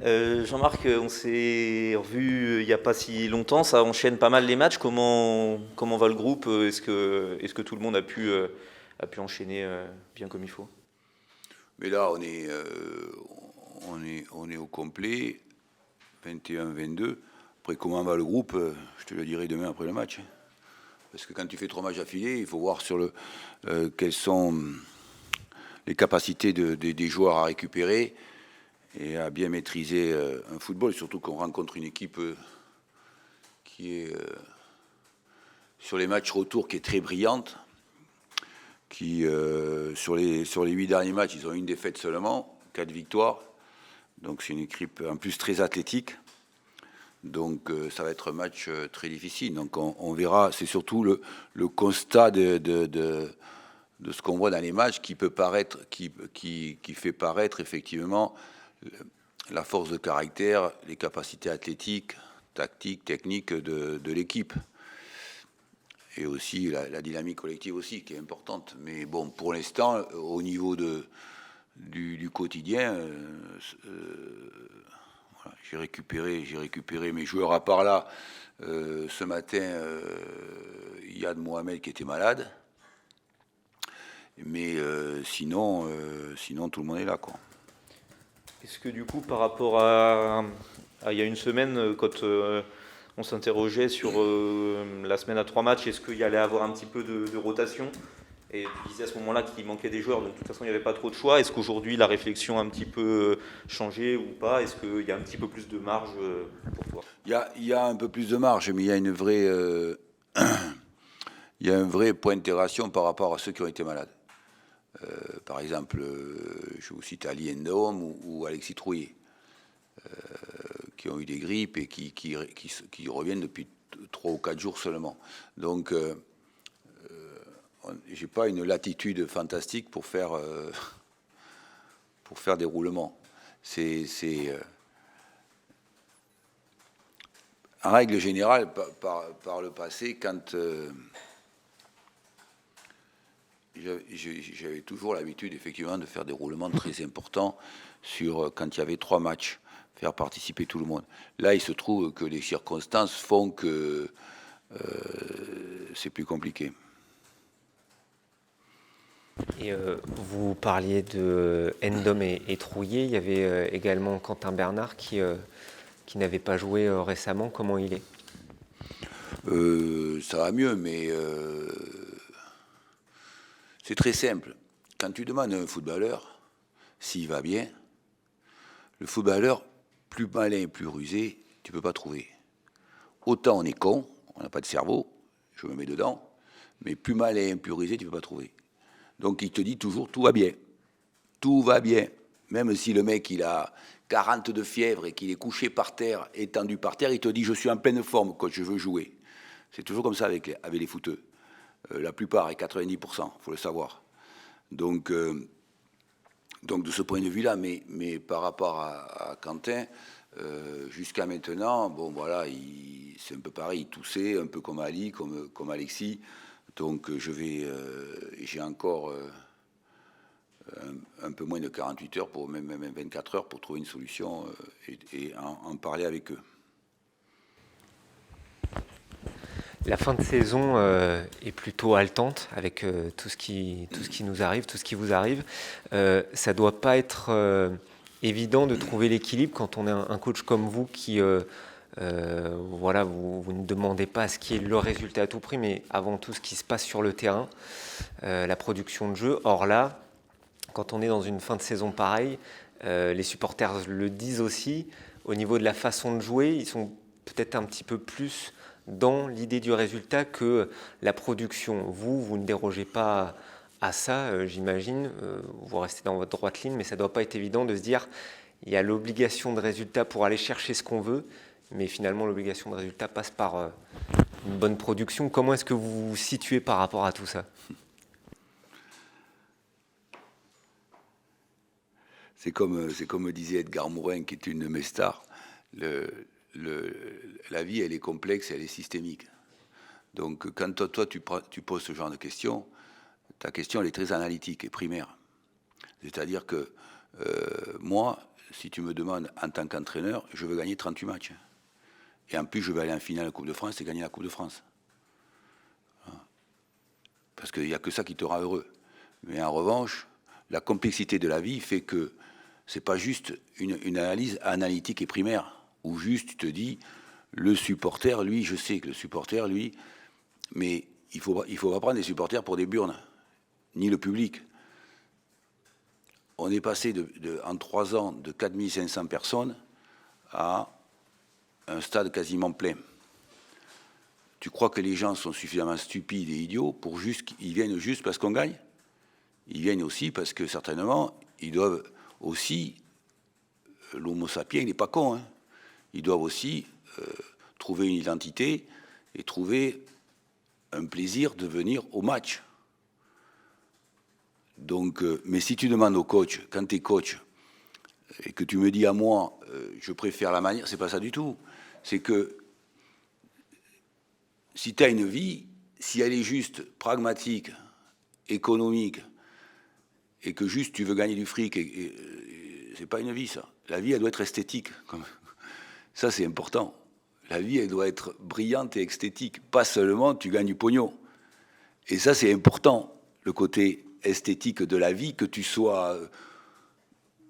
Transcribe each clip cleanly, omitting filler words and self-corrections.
Jean-Marc, on s'est revu il n'y a pas si longtemps, ça enchaîne pas mal les matchs. Comment va le groupe? Est-ce que tout le monde a pu enchaîner bien comme il faut? Mais là, on est au complet, 21-22. Après, comment va le groupe, je te le dirai demain après le match. Parce que quand tu fais 3 matchs affilés, il faut voir quelles sont les capacités des joueurs à récupérer et à bien maîtriser un football. Surtout qu'on rencontre une équipe qui est, sur les matchs retour, qui est très brillante. Qui, sur les 8 derniers matchs, ils ont une défaite seulement, 4 victoires. Donc c'est une équipe en plus très athlétique. Donc ça va être un match très difficile. Donc on verra, c'est surtout le constat de ce qu'on voit dans les matchs qui peut paraître, qui fait paraître effectivement la force de caractère, les capacités athlétiques, tactiques, techniques de l'équipe. Et aussi la dynamique collective aussi, qui est importante. Mais bon, pour l'instant, au niveau du quotidien, voilà, j'ai récupéré mes joueurs. À part là, ce matin, Yad Mohamed qui était malade. Mais sinon, tout le monde est là, quoi. Est-ce que du coup, par rapport à il y a une semaine, quand on s'interrogeait sur la semaine à 3 matchs, est-ce qu'il y allait avoir un petit peu de rotation? Et tu disais à ce moment-là qu'il manquait des joueurs, donc de toute façon il n'y avait pas trop de choix. Est-ce qu'aujourd'hui la réflexion a un petit peu changé ou pas? Est-ce qu'il y a un petit peu plus de marge pour toi? Il y a un peu plus de marge, mais il y a une vraie, il y a un vrai point d'interrogation par rapport à ceux qui ont été malades. Par exemple, je vous cite Ali Ndom ou Alexis Trouillet, qui ont eu des grippes et qui reviennent depuis 3 ou 4 jours seulement. Donc, j'ai pas une latitude fantastique pour faire des roulements. En règle générale, par le passé, quand j'avais toujours l'habitude effectivement de faire des roulements très importants quand il y avait 3 matchs, faire participer tout le monde. Là, il se trouve que les circonstances font que c'est plus compliqué. Et vous parliez de Ndom et Trouillet, il y avait également Quentin Bernard qui n'avait pas joué récemment. Comment il est? Ça va mieux, mais c'est très simple. Quand tu demandes à un footballeur s'il va bien, le footballeur, plus malin et plus rusé, tu ne peux pas trouver. Autant on est con, on n'a pas de cerveau, je me mets dedans, mais plus malin, plus rusé, tu ne peux pas trouver. Donc il te dit toujours tout va bien. Tout va bien. Même si le mec il a 40 de fièvre et qu'il est couché par terre, étendu par terre, il te dit je suis en pleine forme quand je veux jouer. C'est toujours comme ça avec les footeux. La plupart, et 90%, il faut le savoir. Donc de ce point de vue-là, mais par rapport à Quentin, jusqu'à maintenant, bon voilà, c'est un peu pareil, il toussait, un peu comme Ali, comme Alexis. Donc j'ai encore un peu moins de 48 heures, même 24 heures pour trouver une solution et en parler avec eux. La fin de saison est plutôt haletante avec tout ce qui nous arrive, tout ce qui vous arrive. Ça ne doit pas être évident de trouver l'équilibre quand on est un coach comme vous qui, voilà, vous ne demandez pas ce qui est le résultat à tout prix, mais avant tout ce qui se passe sur le terrain, la production de jeu. Or là, quand on est dans une fin de saison pareille, les supporters le disent aussi, au niveau de la façon de jouer, ils sont peut-être un petit peu plus dans l'idée du résultat que la production. Vous ne dérogez pas à ça, j'imagine. Vous restez dans votre droite ligne, mais ça ne doit pas être évident de se dire il y a l'obligation de résultat pour aller chercher ce qu'on veut, mais finalement l'obligation de résultat passe par une bonne production. Comment est-ce que vous vous situez par rapport à tout ça? C'est comme disait Edgar Morin, qui est une de mes stars. La vie, elle est complexe, elle est systémique. Donc, quand toi tu poses ce genre de questions, ta question, elle est très analytique et primaire. C'est-à-dire que moi, si tu me demandes en tant qu'entraîneur, je veux gagner 38 matchs. Et en plus, je vais aller en finale de la Coupe de France et gagner la Coupe de France. Parce qu'il n'y a que ça qui te rend heureux. Mais en revanche, la complexité de la vie fait que c'est pas juste une analyse analytique et primaire, où juste tu te dis, le supporter, lui, je sais que le supporter, lui, mais il faut pas prendre les supporters pour des burnes, ni le public. On est passé en 3 ans de 4500 personnes à un stade quasiment plein. Tu crois que les gens sont suffisamment stupides et idiots pour ils viennent juste parce qu'on gagne? Ils viennent aussi parce que certainement, ils doivent aussi, l'homo sapiens, il n'est pas con, hein, ils doivent aussi trouver une identité et trouver un plaisir de venir au match. Donc, mais si tu demandes au coach, quand tu es coach, et que tu me dis à moi, je préfère la manière, c'est pas ça du tout. C'est que si tu as une vie, si elle est juste pragmatique, économique, et que juste tu veux gagner du fric, c'est pas une vie ça. La vie, elle doit être esthétique. Ça, c'est important. La vie, elle doit être brillante et esthétique. Pas seulement tu gagnes du pognon. Et ça, c'est important, le côté esthétique de la vie, que tu sois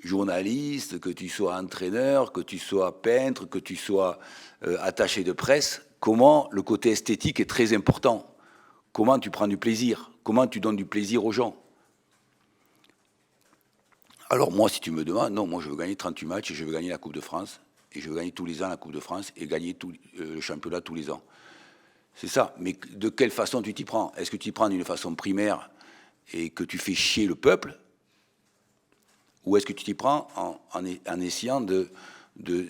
journaliste, que tu sois entraîneur, que tu sois peintre, que tu sois attaché de presse. Comment le côté esthétique est très important. Comment tu prends du plaisir. Comment tu donnes du plaisir aux gens. Alors moi, si tu me demandes, non, moi je veux gagner 38 matchs et je veux gagner la Coupe de France. Et je veux gagner tous les ans la Coupe de France et gagner le championnat tous les ans. C'est ça. Mais de quelle façon tu t'y prends? Est-ce que tu t'y prends d'une façon primaire et que tu fais chier le peuple? Ou est-ce que tu t'y prends en essayant de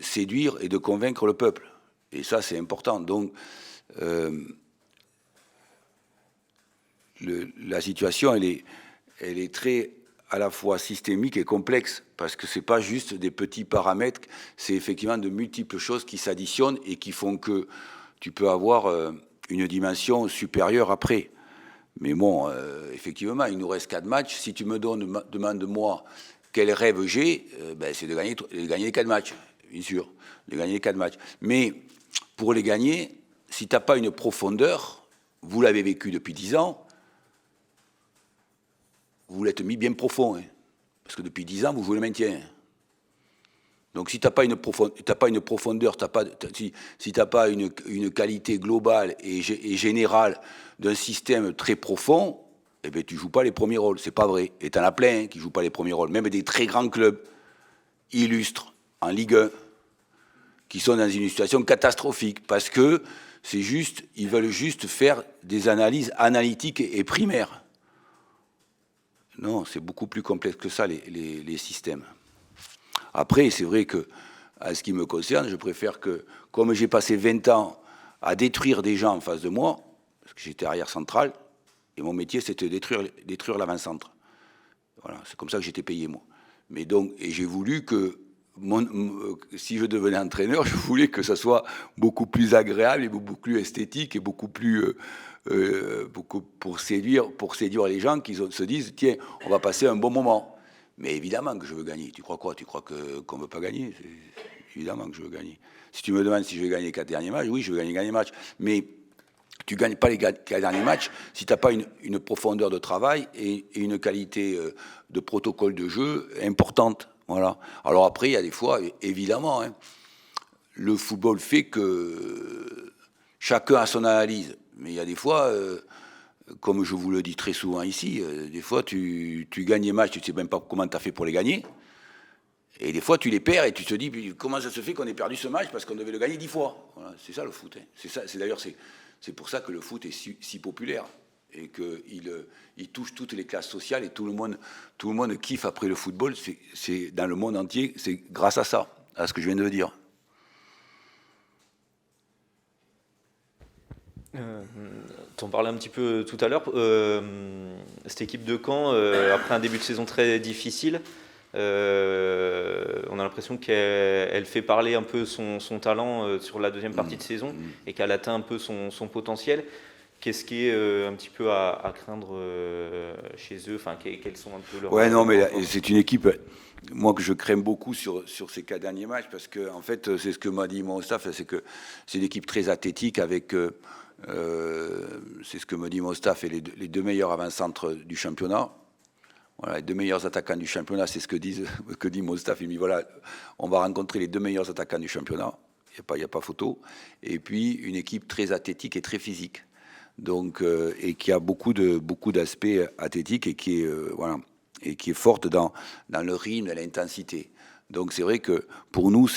séduire et de convaincre le peuple? Et ça, c'est important. Donc, la situation, elle est très à la fois systémique et complexe, parce que c'est pas juste des petits paramètres, c'est effectivement de multiples choses qui s'additionnent et qui font que tu peux avoir une dimension supérieure après. Mais bon, effectivement, il nous reste 4 matchs. Si tu me demandes moi quel rêve j'ai, c'est de gagner les 4 matchs, bien sûr, de gagner les 4 matchs. Mais pour les gagner, si tu n'as pas une profondeur, vous l'avez vécu depuis 10 ans, vous l'êtes mis bien profond, hein, parce que depuis 10 ans, vous jouez le maintien. Donc si tu n'as pas une profondeur, si tu n'as pas une qualité globale et générale d'un système très profond, eh bien, tu ne joues pas les premiers rôles. C'est pas vrai. Et tu en as plein qui ne jouent pas les premiers rôles. Même des très grands clubs illustres en Ligue 1 qui sont dans une situation catastrophique parce que ils veulent juste faire des analyses analytiques et primaires. Non, c'est beaucoup plus complexe que ça, les systèmes. Après, c'est vrai que, à ce qui me concerne, je préfère que, comme j'ai passé 20 ans à détruire des gens en face de moi, parce que j'étais arrière central, et mon métier, c'était de détruire l'avant-centre. Voilà, c'est comme ça que j'étais payé, moi. Mais donc, et j'ai voulu que, si je devenais entraîneur, je voulais que ça soit beaucoup plus agréable et beaucoup plus esthétique et beaucoup plus... pour séduire les gens qui se disent, tiens, on va passer un bon moment. Mais évidemment que je veux gagner. Tu crois quoi? Tu crois qu'on ne veut pas gagner? Évidemment que je veux gagner. Si tu me demandes si je vais gagner les 4 derniers matchs, oui, je veux gagner les matchs. Mais tu ne gagnes pas les 4 derniers matchs si tu n'as pas une profondeur de travail et une qualité de protocole de jeu importante. Voilà. Alors après, il y a des fois, évidemment, hein, le football fait que chacun a son analyse. Mais il y a des fois... comme je vous le dis très souvent ici, des fois tu gagnes les matchs, tu ne sais même pas comment tu as fait pour les gagner. Et des fois tu les perds et tu te dis comment ça se fait qu'on ait perdu ce match parce qu'on devait le gagner 10 fois. Voilà, c'est ça le foot. Hein. C'est pour ça que le foot est si populaire et qu'il touche toutes les classes sociales et tout le monde kiffe après le football. C'est dans le monde entier, c'est grâce à ça, à ce que je viens de dire. Tu en parlais un petit peu tout à l'heure. Cette équipe de Caen, après un début de saison très difficile, on a l'impression qu'elle fait parler un peu son talent sur la deuxième partie de saison et qu'elle atteint un peu son potentiel. Qu'est-ce qui est un petit peu à craindre chez eux? Enfin, quels sont un peu leurs... Ouais, non, mais là, c'est une équipe... moi que je crains beaucoup sur ces 4 derniers matchs, parce que en fait, c'est ce que m'a dit mon staff, c'est que c'est une équipe très athlétique avec, c'est ce que me dit mon staff, et les 2 meilleurs avant-centres du championnat. Voilà, les 2 meilleurs attaquants du championnat, c'est ce que dit mon staff. Il me dit voilà, on va rencontrer les 2 meilleurs attaquants du championnat. Il n'y a pas photo. Et puis une équipe très athlétique et très physique. Donc, et qui a beaucoup d'aspects athlétiques et qui est, voilà, et qui est forte dans le rythme et l'intensité. Donc c'est vrai que pour nous,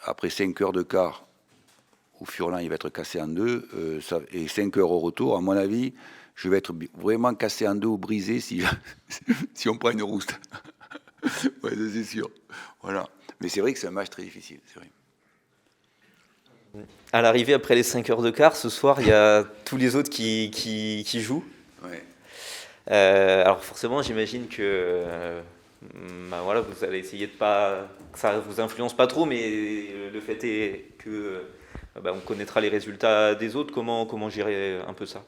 après 5 heures de quart, où Furlan il va être cassé en 2, et 5 heures au retour, à mon avis, je vais être vraiment cassé en 2 ou brisé si on prend une rouste. Ouais, c'est sûr. Voilà. Mais c'est vrai que c'est un match très difficile, c'est vrai. À l'arrivée, après les 5 heures de quart, ce soir, il y a tous les autres qui jouent. Ouais. Alors forcément, j'imagine que voilà, vous allez essayer de pas que ça vous influence pas trop, mais le fait est que on connaîtra les résultats des autres. Comment gérer un peu ça?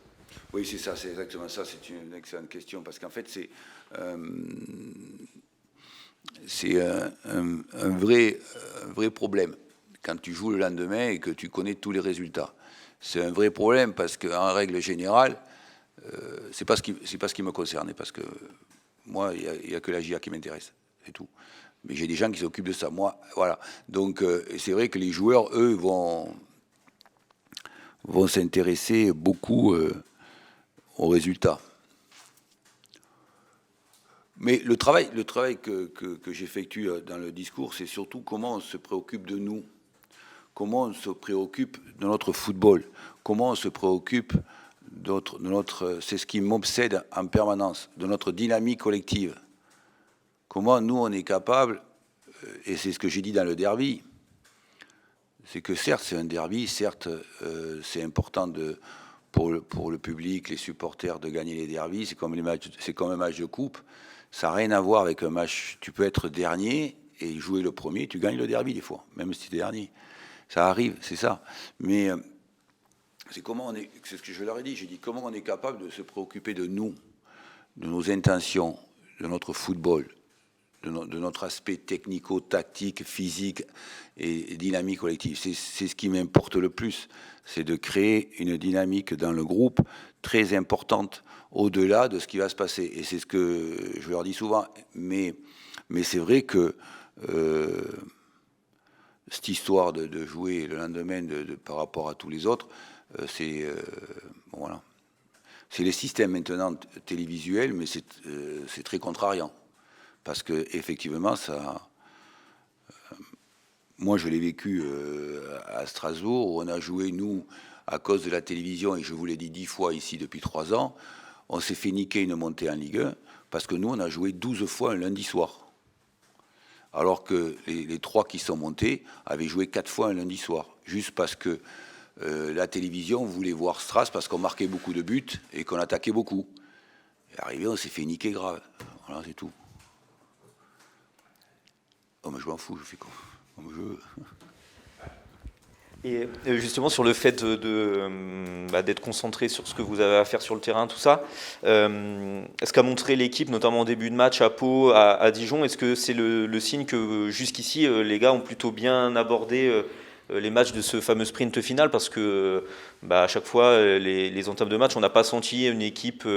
Oui, c'est ça, c'est exactement ça. C'est une excellente question parce qu'en fait, c'est un vrai problème quand tu joues le lendemain et que tu connais tous les résultats. C'est un vrai problème parce qu'en règle générale, c'est pas ce qui me concerne, parce que moi, il y a que la GIA qui m'intéresse, c'est tout. Mais j'ai des gens qui s'occupent de ça, moi, voilà. Donc, c'est vrai que les joueurs, eux, vont s'intéresser beaucoup aux résultats. Mais le travail que j'effectue dans le discours, c'est surtout comment on se préoccupe de nous, comment on se préoccupe de notre football, comment on se préoccupe de notre, c'est ce qui m'obsède en permanence, de notre dynamique collective. Comment nous, on est capable, et c'est ce que j'ai dit dans le derby, c'est que certes, c'est un derby, certes, c'est important pour le public, les supporters, de gagner les derbys, c'est comme un match de coupe. Ça n'a rien à voir avec un match. Tu peux être dernier et jouer le premier, tu gagnes le derby des fois, même si tu es dernier. Ça arrive, c'est ça. Mais c'est ce que je leur ai dit. J'ai dit comment on est capable de se préoccuper de nous, de nos intentions, de notre football, de notre aspect technico-tactique, physique et dynamique collective. C'est ce qui m'importe le plus. C'est de créer une dynamique dans le groupe très importante au-delà de ce qui va se passer. Et c'est ce que je leur dis souvent. Mais c'est vrai que cette histoire de jouer le lendemain par rapport à tous les autres, voilà. C'est les systèmes maintenant télévisuels, mais c'est très contrariant. Parce que effectivement, ça... moi, je l'ai vécu à Strasbourg, où on a joué, nous, à cause de la télévision, et je vous l'ai dit 10 fois ici depuis 3 ans, on s'est fait niquer une montée en Ligue 1, parce que nous, on a joué 12 fois un lundi soir. Alors que les 3 qui sont montés avaient joué 4 fois un lundi soir, juste parce que la télévision voulait voir Stras, parce qu'on marquait beaucoup de buts et qu'on attaquait beaucoup. Et arrivé, on s'est fait niquer grave. Voilà, c'est tout. Oh, mais je m'en fous, je fais quoi? Comme je veux. Et justement, sur le fait d'être concentré sur ce que vous avez à faire sur le terrain, tout ça, est-ce qu'a montré l'équipe, notamment en début de match à Pau, à Dijon, est-ce que c'est le signe que jusqu'ici, les gars ont plutôt bien abordé les matchs de ce fameux sprint final? Parce que à chaque fois, les entames de match, on n'a pas senti une équipe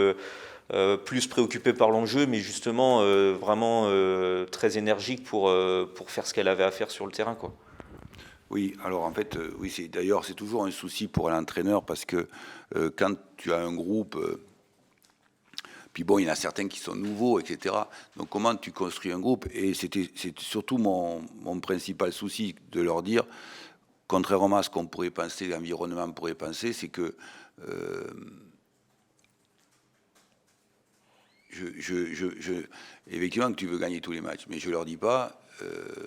plus préoccupée par l'enjeu, mais justement vraiment très énergique pour faire ce qu'elle avait à faire sur le terrain, quoi. Oui, alors en fait, oui, d'ailleurs, c'est toujours un souci pour l'entraîneur, parce que quand tu as un groupe, puis bon, il y en a certains qui sont nouveaux, etc. Donc comment tu construis un groupe? Et c'est surtout mon principal souci, de leur dire, contrairement à ce qu'on pourrait penser, l'environnement pourrait penser, c'est que effectivement que tu veux gagner tous les matchs, mais je leur dis pas,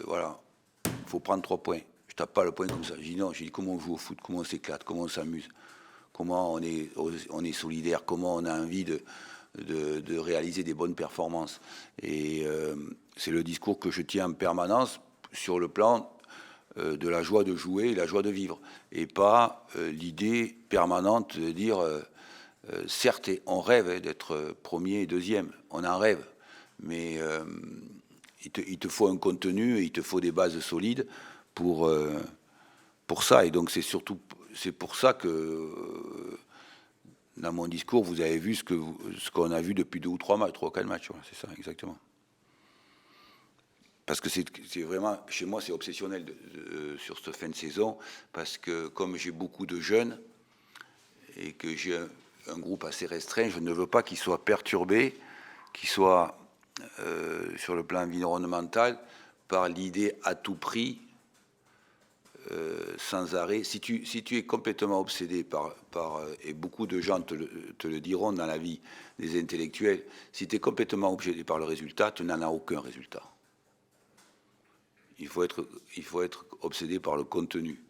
voilà, il faut prendre 3 points. Je tape pas le point comme ça. Je dis non, je dis comment on joue au foot, comment on s'éclate, comment on s'amuse, comment on est solidaire, comment on a envie de réaliser des bonnes performances. Et c'est le discours que je tiens en permanence sur le plan de la joie de jouer et la joie de vivre. Et pas l'idée permanente de dire, certes, on rêve d'être premier et deuxième, on en rêve. mais il te faut un contenu et il te faut des bases solides pour ça. Et donc c'est pour ça que dans mon discours, vous avez vu ce qu'on a vu depuis 2 ou 3 matchs, 3 ou 4 matchs. Ouais, c'est ça, exactement. Parce que c'est vraiment, chez moi, c'est obsessionnel sur cette fin de saison, parce que comme j'ai beaucoup de jeunes et que j'ai un groupe assez restreint, je ne veux pas qu'ils soient perturbés, qu'ils soient sur le plan environnemental par l'idée à tout prix, sans arrêt. Si tu es complètement obsédé et beaucoup de gens te le diront dans la vie des intellectuels, si tu es complètement obsédé par le résultat, tu n'en as aucun résultat. Il faut être obsédé par le contenu,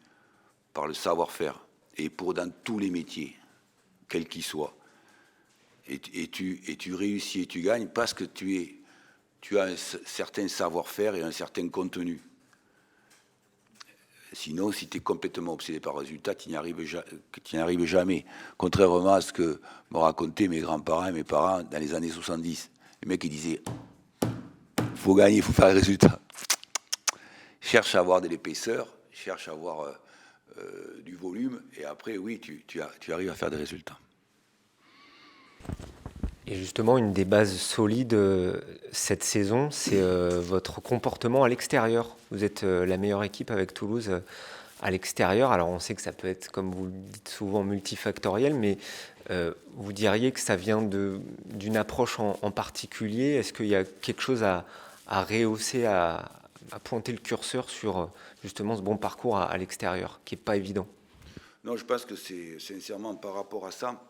par le savoir-faire, et dans tous les métiers, quels qu'ils soient. Et tu réussis et tu gagnes parce que tu as un certain savoir-faire et un certain contenu. Sinon, si tu es complètement obsédé par le résultat, tu n'y arrives jamais. Contrairement à ce que m'ont raconté mes grands-parents et mes parents dans les années 70. Les mecs, ils disaient, il faut gagner, il faut faire le résultat. Cherche à avoir de l'épaisseur, cherche à avoir du volume, et après, oui, tu arrives à faire des résultats. Et justement, une des bases solides cette saison, c'est votre comportement à l'extérieur. Vous êtes la meilleure équipe avec Toulouse à l'extérieur. Alors on sait que ça peut être, comme vous le dites souvent, multifactoriel, mais vous diriez que ça vient d'une approche en particulier. Est-ce qu'il y a quelque chose à rehausser, à pointer le curseur sur justement ce bon parcours à l'extérieur, qui n'est pas évident? Non, je pense que c'est sincèrement par rapport à ça.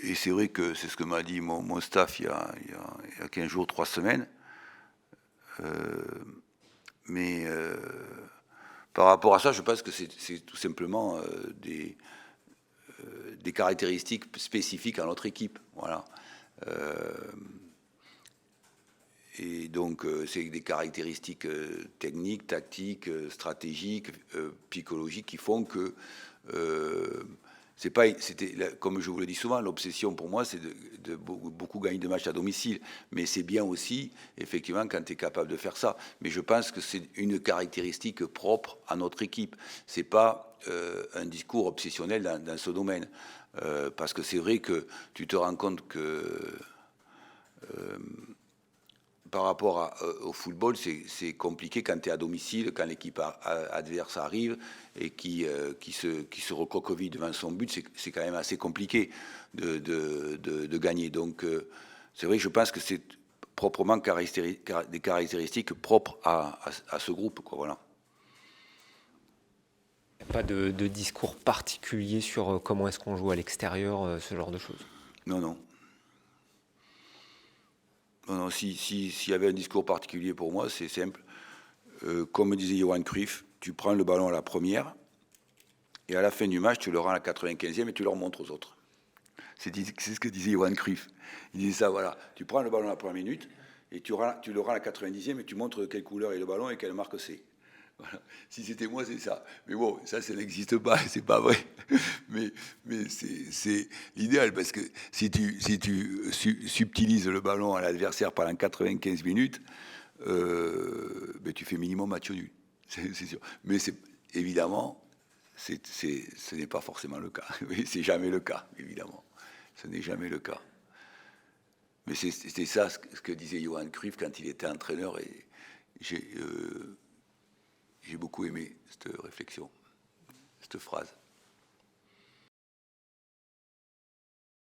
Et c'est vrai que c'est ce que m'a dit mon staff il y a 15 jours, 3 semaines. Mais par rapport à ça, je pense que c'est tout simplement des caractéristiques spécifiques à notre équipe. Voilà. Et donc, c'est des caractéristiques techniques, tactiques, stratégiques, psychologiques qui font que comme je vous le dis souvent, l'obsession pour moi, c'est de beaucoup gagner de matchs à domicile. Mais c'est bien aussi, effectivement, quand tu es capable de faire ça. Mais je pense que c'est une caractéristique propre à notre équipe. C'est pas un discours obsessionnel dans ce domaine. Parce que c'est vrai que tu te rends compte que par rapport au football, c'est compliqué quand tu es à domicile, quand l'équipe adverse arrive et qui se recroqueville devant son but, c'est quand même assez compliqué de gagner. Donc, c'est vrai que je pense que c'est proprement des caractéristiques propres à ce groupe, quoi, voilà. Il n'y a pas de discours particulier sur comment est-ce qu'on joue à l'extérieur, ce genre de choses? Non. Non, s'il y avait un discours particulier pour moi, c'est simple. Comme disait Johan Cruyff, tu prends le ballon à la première, et à la fin du match, tu le rends à la 95e et tu leur montres aux autres. C'est ce que disait Johan Cruyff. Il disait ça, voilà. Tu prends le ballon à la première minute, et tu le rends à la 90e et tu montres de quelle couleur est le ballon et quelle marque c'est. Voilà. Si c'était moi, c'est ça. Mais bon, ça n'existe pas, c'est pas vrai. Mais c'est l'idéal, parce que si tu subtilises le ballon à l'adversaire pendant 95 minutes, ben tu fais minimum match nul, c'est sûr. Mais évidemment, ce n'est pas forcément le cas. C'est jamais le cas, évidemment. Ce n'est jamais le cas. Mais c'était ça ce que disait Johan Cruyff quand il était entraîneur, et j'ai beaucoup aimé cette réflexion, cette phrase.